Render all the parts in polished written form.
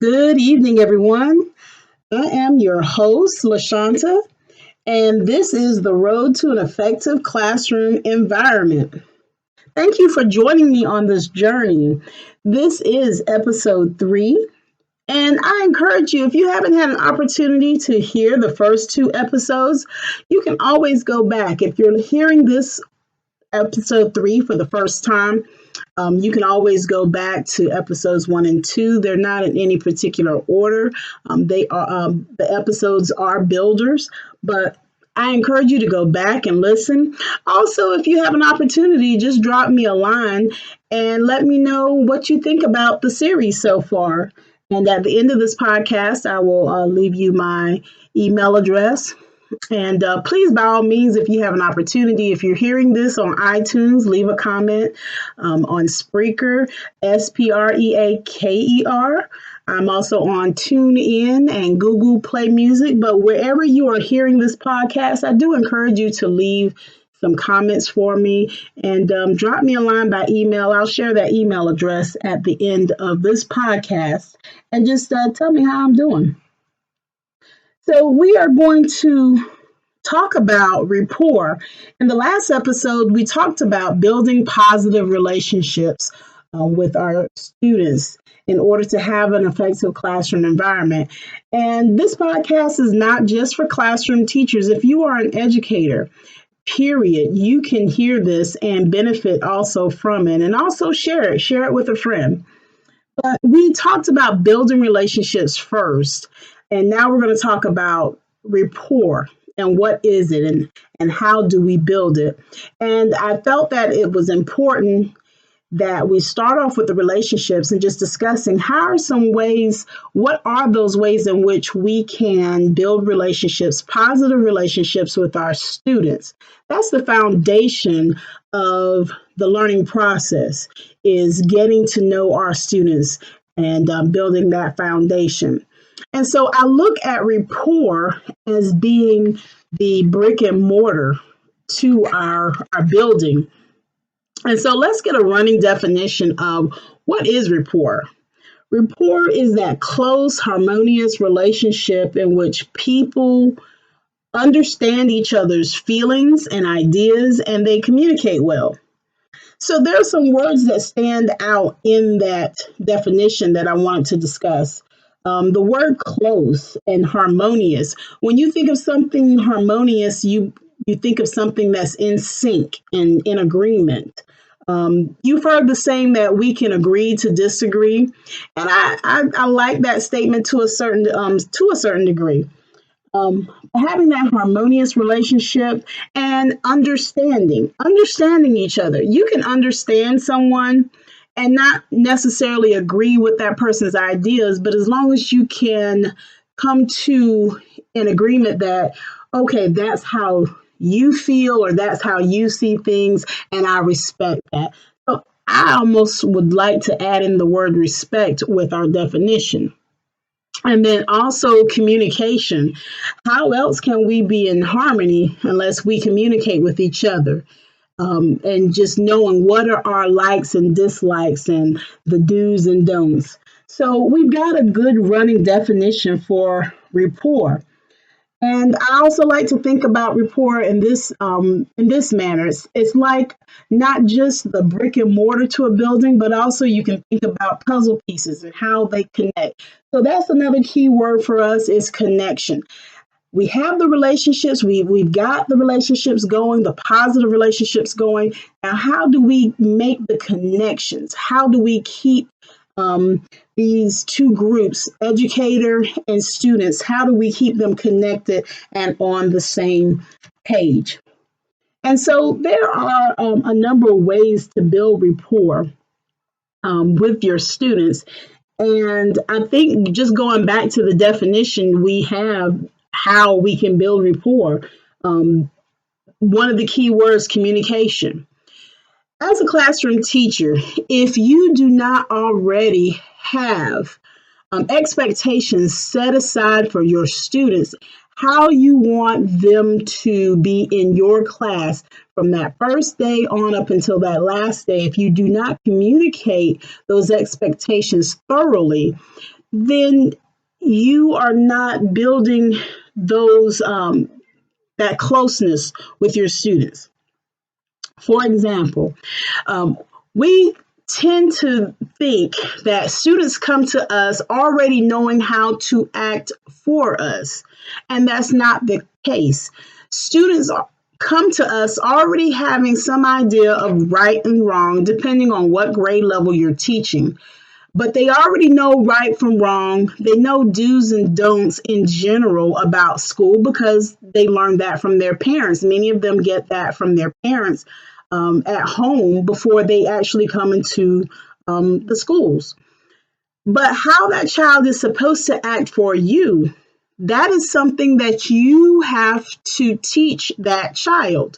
Good evening, everyone. I am your host, LaShanta, and this is the Road to an Effective Classroom Environment. Thank you for joining me on this journey. This is episode 3, and I encourage you, if you haven't had an opportunity to hear the first 2 episodes, you can always go back. If you're hearing this episode 3 for the first time, you can always go back to episodes 1 and 2. They're not in any particular order. The episodes are builders, but I encourage you to go back and listen. Also, if you have an opportunity, just drop me a line and let me know what you think about the series so far. And at the end of this podcast, I will leave you my email address. And please, by all means, if you have an opportunity, if you're hearing this on iTunes, leave a comment on Spreaker, Spreaker. I'm also on TuneIn and Google Play Music. But wherever you are hearing this podcast, I do encourage you to leave some comments for me and drop me a line by email. I'll share that email address at the end of this podcast and just tell me how I'm doing. So we are going to talk about rapport. In the last episode, we talked about building positive relationships with our students in order to have an effective classroom environment. And this podcast is not just for classroom teachers. If you are an educator, period, you can hear this and benefit also from it, and also share it with a friend. But we talked about building relationships first. And now we're going to talk about rapport and what is it and how do we build it. And I felt that it was important that we start off with the relationships and just discussing what are those ways in which we can build relationships, positive relationships with our students. That's the foundation of the learning process, is getting to know our students and building that foundation. And so I look at rapport as being the brick and mortar to our building. And so let's get a running definition of what is rapport. Rapport is that close, harmonious relationship in which people understand each other's feelings and ideas, and they communicate well. So there are some words that stand out in that definition that I wanted to discuss. The word close and harmonious. When you think of something harmonious, you think of something that's in sync and in agreement. You've heard the saying that we can agree to disagree, and I like that statement to a certain degree. Having that harmonious relationship and understanding each other. You can understand someone and not necessarily agree with that person's ideas, but as long as you can come to an agreement that, okay, that's how you feel or that's how you see things, and I respect that. So I almost would like to add in the word respect with our definition. And then also communication. How else can we be in harmony unless we communicate with each other? And just knowing what are our likes and dislikes and the do's and don'ts. So we've got a good running definition for rapport. And I also like to think about rapport in this manner. It's like not just the brick and mortar to a building, but also you can think about puzzle pieces and how they connect. So that's another key word for us, is connection. We have the relationships, we've got the relationships going, the positive relationships going. Now, how do we make the connections? How do we keep these two groups, educator and students, how do we keep them connected and on the same page? And so there are a number of ways to build rapport with your students. And I think just going back to the definition we have, how we can build rapport. One of the key words, communication. As a classroom teacher, if you do not already have expectations set aside for your students, how you want them to be in your class from that first day on up until that last day, if you do not communicate those expectations thoroughly, then you are not building those that closeness with your students. For example, we tend to think that students come to us already knowing how to act for us, and that's not the case. Students come to us already having some idea of right and wrong, depending on what grade level you're teaching. But they already know right from wrong. They know do's and don'ts in general about school because they learned that from their parents. Many of them get that from their parents at home before they actually come into the schools. But how that child is supposed to act for you, that is something that you have to teach that child.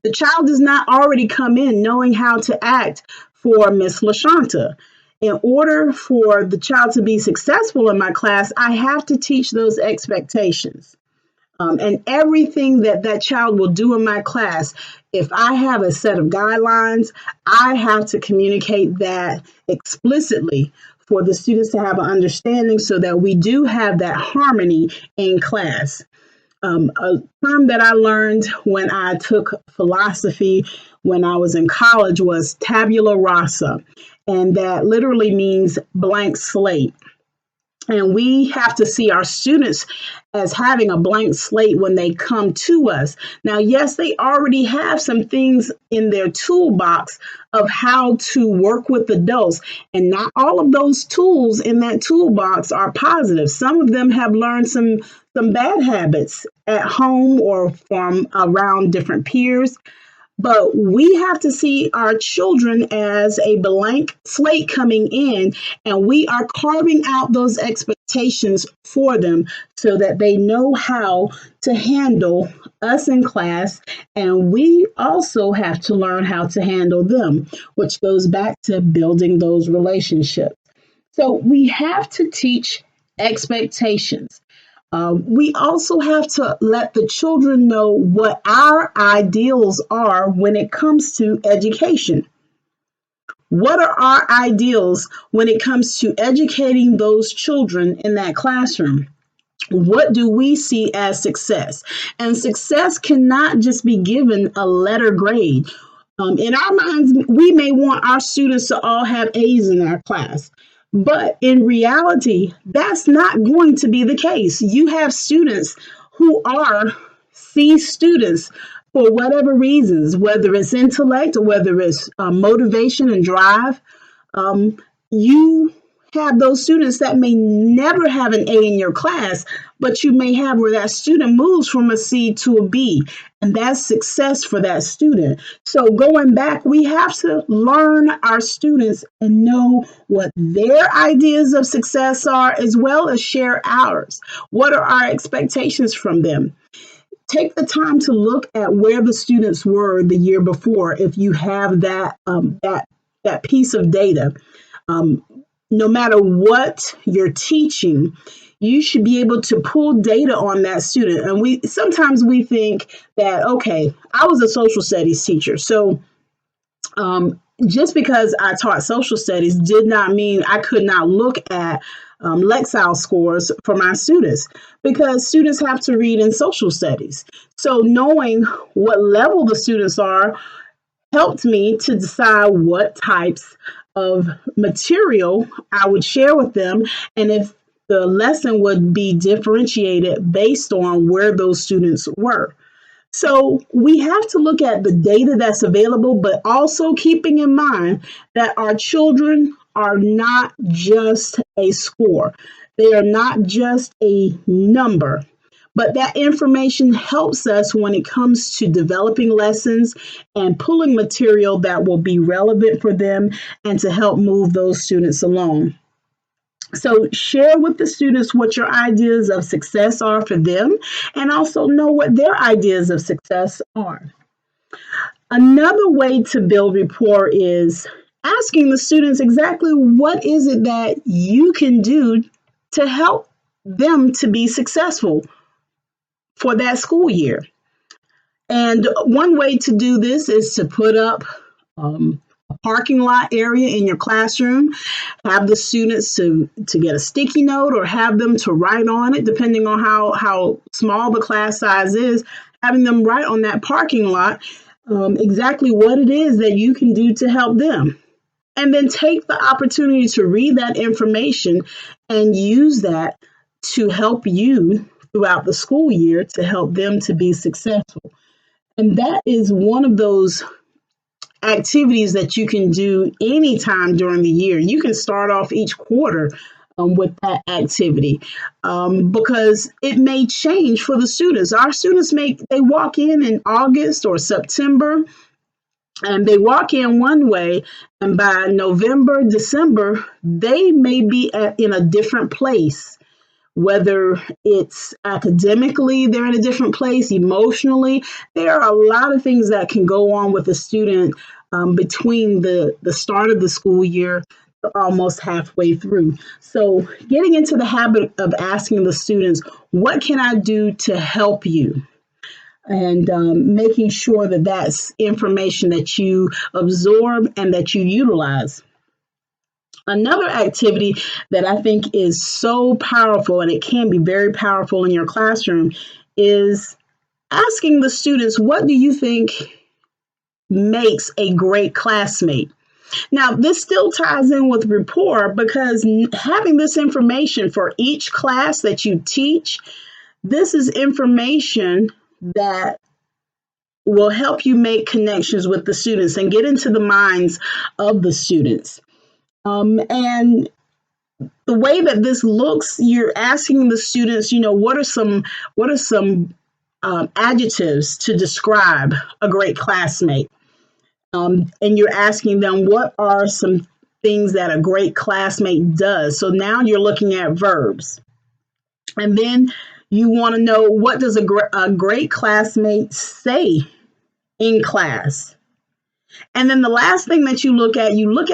The child does not already come in knowing how to act for Miss LaShanta. In order for the child to be successful in my class, I have to teach those expectations. And everything that child will do in my class, if I have a set of guidelines, I have to communicate that explicitly for the students to have an understanding so that we do have that harmony in class. A term that I learned when I took philosophy when I was in college was tabula rasa, and that literally means blank slate. And we have to see our students as having a blank slate when they come to us. Now, yes, they already have some things in their toolbox of how to work with adults. And not all of those tools in that toolbox are positive. Some of them have learned some bad habits at home or from around different peers. But we have to see our children as a blank slate coming in, and we are carving out those expectations for them so that they know how to handle us in class. And we also have to learn how to handle them, which goes back to building those relationships. So we have to teach expectations. We also have to let the children know what our ideals are when it comes to education. What are our ideals when it comes to educating those children in that classroom? What do we see as success? And success cannot just be given a letter grade. In our minds, we may want our students to all have A's in our class. But in reality, that's not going to be the case. You have students who are C students for whatever reasons, whether it's intellect or whether it's motivation and drive. You have those students that may never have an A in your class, but you may have where that student moves from a C to a B, and that's success for that student. So going back, we have to learn our students and know what their ideas of success are, as well as share ours. What are our expectations from them? Take the time to look at where the students were the year before, if you have that piece of data. No matter what you're teaching, you should be able to pull data on that student. And sometimes we think that, okay, I was a social studies teacher, so just because I taught social studies did not mean I could not look at Lexile scores for my students, because students have to read in social studies. So knowing what level the students are helped me to decide what types of material I would share with them, and if the lesson would be differentiated based on where those students were. So we have to look at the data that's available, but also keeping in mind that our children are not just a score. They are not just a number. But that information helps us when it comes to developing lessons and pulling material that will be relevant for them and to help move those students along. So share with the students what your ideas of success are for them, and also know what their ideas of success are. Another way to build rapport is asking the students exactly what is it that you can do to help them to be successful for that school year. And one way to do this is to put up a parking lot area in your classroom. Have the students to get a sticky note or have them to write on it, depending on how small the class size is, having them write on that parking lot exactly what it is that you can do to help them. And then take the opportunity to read that information and use that to help you throughout the school year to help them to be successful. And that is one of those activities that you can do anytime during the year. You can start off each quarter with that activity because it may change for the students. Our students they walk in August or September, and they walk in one way, and by November, December, they may be in a different place. Whether it's academically, they're in a different place, emotionally. There are a lot of things that can go on with a student between the start of the school year to almost halfway through. So getting into the habit of asking the students, what can I do to help you? And making sure that that's information that you absorb and that you utilize. Another activity that I think is so powerful, and it can be very powerful in your classroom, is asking the students, what do you think makes a great classmate? Now, this still ties in with rapport because having this information for each class that you teach, this is information that will help you make connections with the students and get into the minds of the students. And the way that this looks, you're asking the students, what are some adjectives to describe a great classmate? And you're asking them, what are some things that a great classmate does? So now you're looking at verbs. And then you want to know, what does a great classmate say in class? And then the last thing that you look at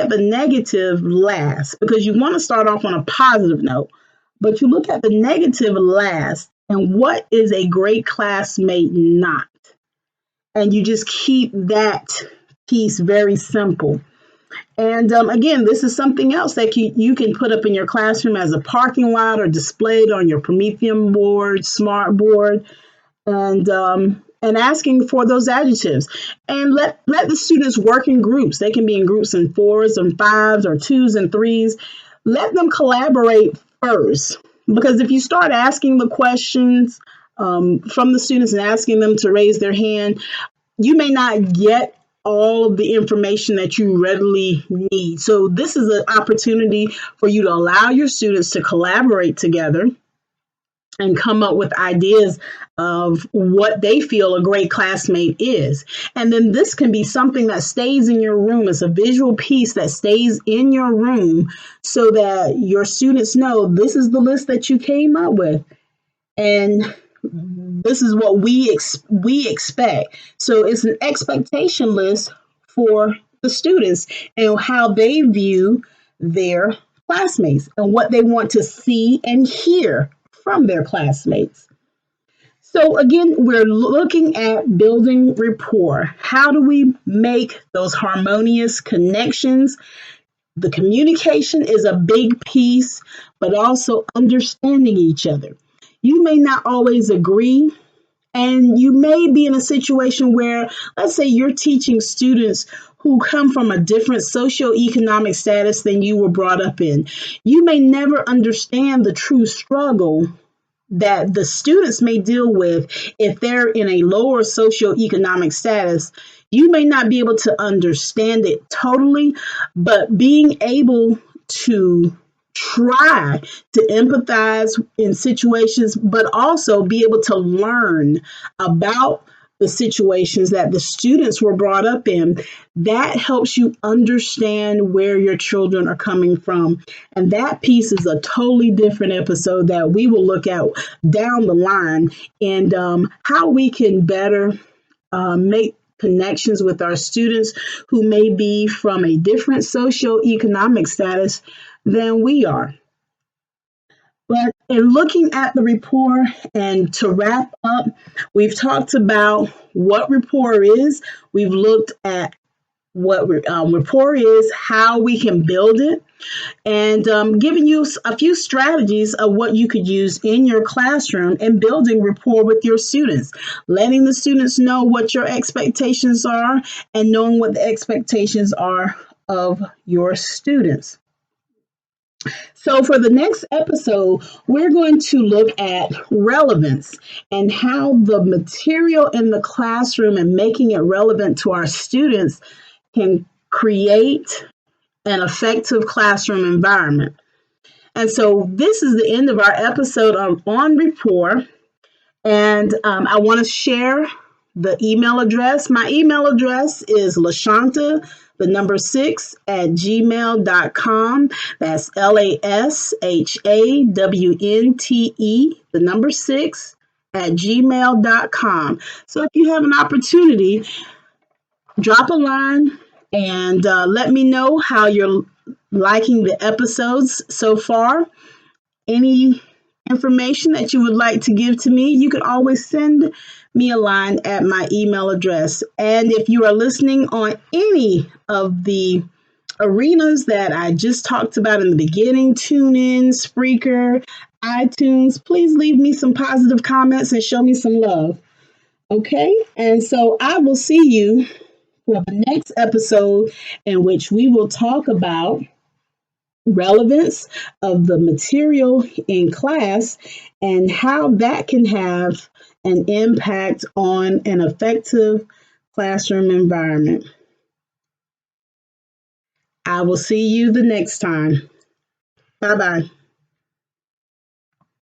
the negative last, because you want to start off on a positive note, but you look at the negative last, and what is a great classmate not? And you just keep that piece very simple. And again, this is something else that you can put up in your classroom as a parking lot or displayed on your Promethean board, smart board, and asking for those adjectives. And let the students work in groups. They can be in groups in 4s and 5s or 2s and 3s. Let them collaborate first. Because if you start asking the questions from the students and asking them to raise their hand, you may not get all of the information that you readily need. So this is an opportunity for you to allow your students to collaborate together and come up with ideas of what they feel a great classmate is. And then this can be something that stays in your room. It's a visual piece that stays in your room so that your students know this is the list that you came up with. And this is what we expect. So it's an expectation list for the students and how they view their classmates and what they want to see and hear from their classmates. So again, we're looking at building rapport. How do we make those harmonious connections? The communication is a big piece, but also understanding each other. You may not always agree, and you may be in a situation where, let's say you're teaching students who come from a different socioeconomic status than you were brought up in. You may never understand the true struggle that the students may deal with if they're in a lower socioeconomic status. You may not be able to understand it totally, but being able to try to empathize in situations, but also be able to learn about the situations that the students were brought up in, that helps you understand where your children are coming from. And that piece is a totally different episode that we will look at down the line, and how we can better make connections with our students who may be from a different socioeconomic status than we are. But in looking at the rapport, and to wrap up, we've talked about what rapport is. We've looked at what rapport is, how we can build it, and giving you a few strategies of what you could use in your classroom and building rapport with your students, letting the students know what your expectations are and knowing what the expectations are of your students. So, for the next episode, we're going to look at relevance and how the material in the classroom and making it relevant to our students can create an effective classroom environment. And so, this is the end of our episode on Rapport. And I want to share the email address. My email address is LaShanta, the number 6 at gmail.com. That's LASHAWNTE, the number 6 at gmail.com. So if you have an opportunity, drop a line and let me know how you're liking the episodes so far. Any information that you would like to give to me, you can always send me a line at my email address. And if you are listening on any of the arenas that I just talked about in the beginning, TuneIn, Spreaker, iTunes, please leave me some positive comments and show me some love. Okay? And so I will see you for the next episode, in which we will talk about relevance of the material in class and how that can have an impact on an effective classroom environment. I will see you the next time. Bye-bye.